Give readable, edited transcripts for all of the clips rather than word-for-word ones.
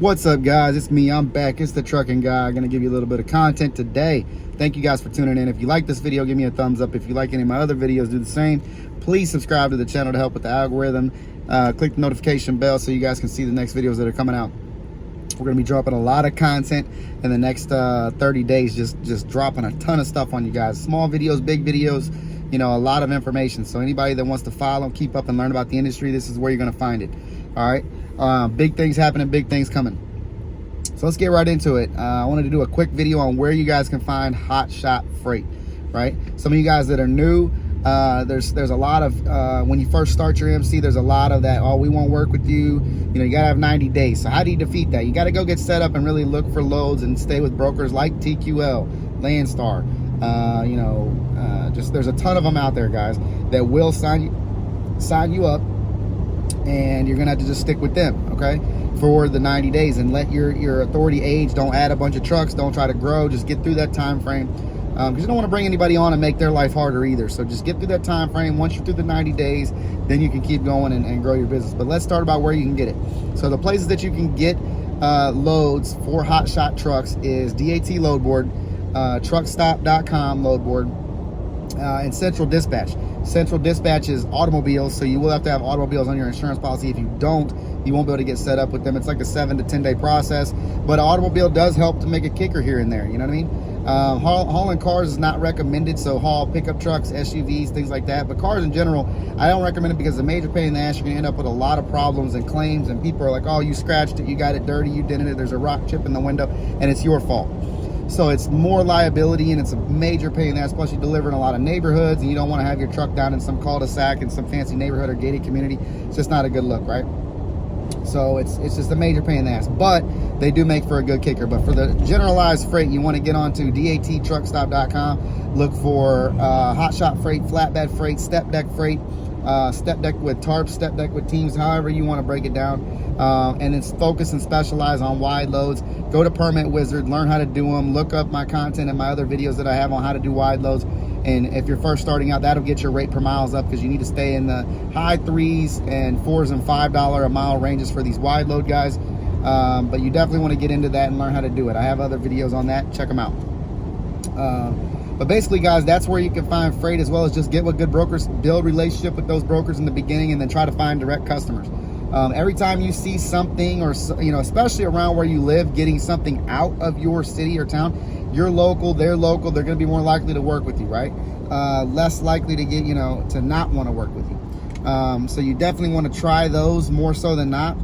What's up, guys? It's me. I'm back. It's the trucking guy. I'm gonna give you a little bit of content today. Thank you guys for tuning in. If you like this video, give me a thumbs up. If you like any of my other videos, do the same. Please subscribe to the channel to help with the algorithm. Click the notification bell so you guys can see the next videos that are coming out. We're gonna be dropping a lot of content in the next 30 days, just dropping a ton of stuff on you guys. Small videos, big videos, you know, a lot of information. So anybody that wants to follow, keep up and learn about the industry, this is where you're gonna find it. All right, big things happening, big things coming. So let's get right into it. I wanted to do a quick video on where you guys can find Hotshot freight, right? Some of you guys that are new, there's a lot of, when you first start your MC, there's a lot of that, oh, we won't work with you. You know, you gotta have 90 days. So how do you defeat that? You gotta go get set up and really look for loads and stay with brokers like TQL, Landstar, there's a ton of them out there, guys, that will sign you up, and you're gonna have to just stick with them, okay, for the 90 days and let your authority age. Don't add a bunch of trucks, don't try to grow, just get through that time frame, because you don't want to bring anybody on and make their life harder either. So just get through that time frame. Once you're through the 90 days, then you can keep going and grow your business. But let's start about where you can get it. So the places that you can get loads for Hotshot trucks is DAT Load Board, truckstop.com Load Board, and Central Dispatch. Central Dispatch is automobiles, so you will have to have automobiles on your insurance policy. If you don't, you won't be able to get set up with them. It's like a 7 to 10 day process, but an automobile does help to make a kicker here and there, you know what I mean? Hauling cars is not recommended, so haul pickup trucks, SUVs, things like that. But cars in general, I don't recommend it because it's a major pain in the ass. You're gonna end up with a lot of problems and claims, and people are like, oh, you scratched it, you got it dirty, you dented it, there's a rock chip in the window, and it's your fault. So it's more liability, and it's a major pain in the ass. Plus, you deliver in a lot of neighborhoods, and you don't want to have your truck down in some cul-de-sac in some fancy neighborhood or gated community. It's just not a good look, right? So it's just a major pain in the ass, but they do make for a good kicker. But for the generalized freight, you want to get onto dattruckstop.com, look for Hotshot freight, flatbed freight, step deck freight, step deck with tarps, step deck with teams, however you want to break it down. And it's focus and specialize on wide loads. Go to Permit Wizard, learn how to do them, look up my content and my other videos that I have on how to do wide loads. And if you're first starting out, that'll get your rate per miles up, because you need to stay in the high 3s and 4s and $5 a mile ranges for these wide load guys. But you definitely want to get into that and learn how to do it. I have other videos on that, check them out. But basically, guys, that's where you can find freight, as well as just get with good brokers, build relationship with those brokers in the beginning, and then try to find direct customers. Every time you see something, or you know, especially around where you live, getting something out of your city or town, you're local, they're local, they're going to be more likely to work with you, right? Less likely to get, you know, to not want to work with you. So you definitely want to try those more so than not,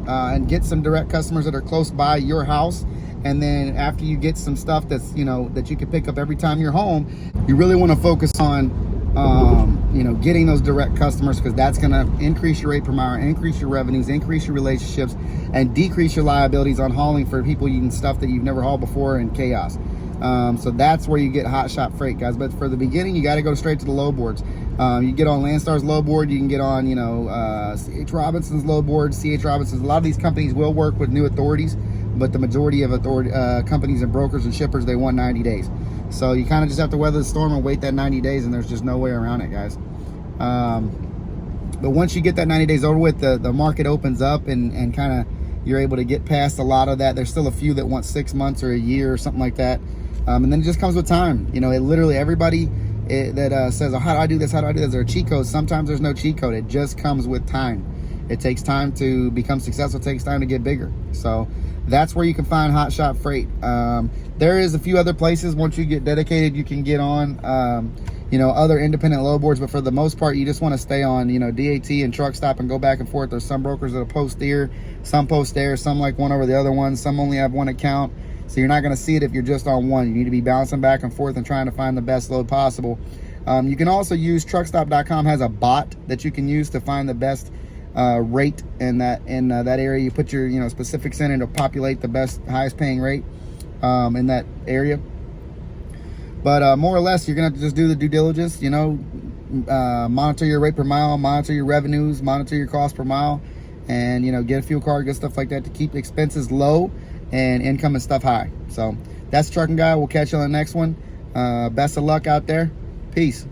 and get some direct customers that are close by your house. And then after you get some stuff that's, you know, that you can pick up every time you're home, you really want to focus on, you know, getting those direct customers, because that's going to increase your rate per mile, increase your revenues, increase your relationships, and decrease your liabilities on hauling for people and stuff that you've never hauled before in chaos. So that's where you get Hotshot freight, guys. But for the beginning, you got to go straight to the load boards. You get on Landstar's load board, you can get on, you know, C.H. Robinson's load board, C.H. Robinson's. A lot of these companies will work with new authorities, but the majority of companies and brokers and shippers, they want 90 days. So you kind of just have to weather the storm and wait that 90 days, and there's just no way around it, guys. But once you get that 90 days over with, the market opens up, and kind of you're able to get past a lot of that. There's still a few that want 6 months or a year or something like that. And then it just comes with time. You know, it literally, everybody that says, oh, how do I do this? How do I do this? There are cheat codes. Sometimes there's no cheat code. It just comes with time. It takes time to become successful. It takes time to get bigger. So that's where you can find Hotshot freight. There is a few other places. Once you get dedicated, you can get on, you know, other independent load boards. But for the most part, you just want to stay on, you know, DAT and Truck Stop and go back and forth. There's some brokers that'll post here, some post there, some like one over the other one. Some only have one account. So you're not going to see it if you're just on one. You need to be bouncing back and forth and trying to find the best load possible. You can also use truckstop.com has a bot that you can use to find the best rate in that area. You put your, you know, specifics in, and it'll populate the best, highest paying rate in that area. But more or less, you're gonna have to just do the due diligence, you know, monitor your rate per mile, monitor your revenues, monitor your cost per mile, and, you know, get a fuel card, get stuff like that to keep expenses low and income and stuff high. So that's Trucking Guy. We'll catch you on the next one. Best of luck out there. Peace.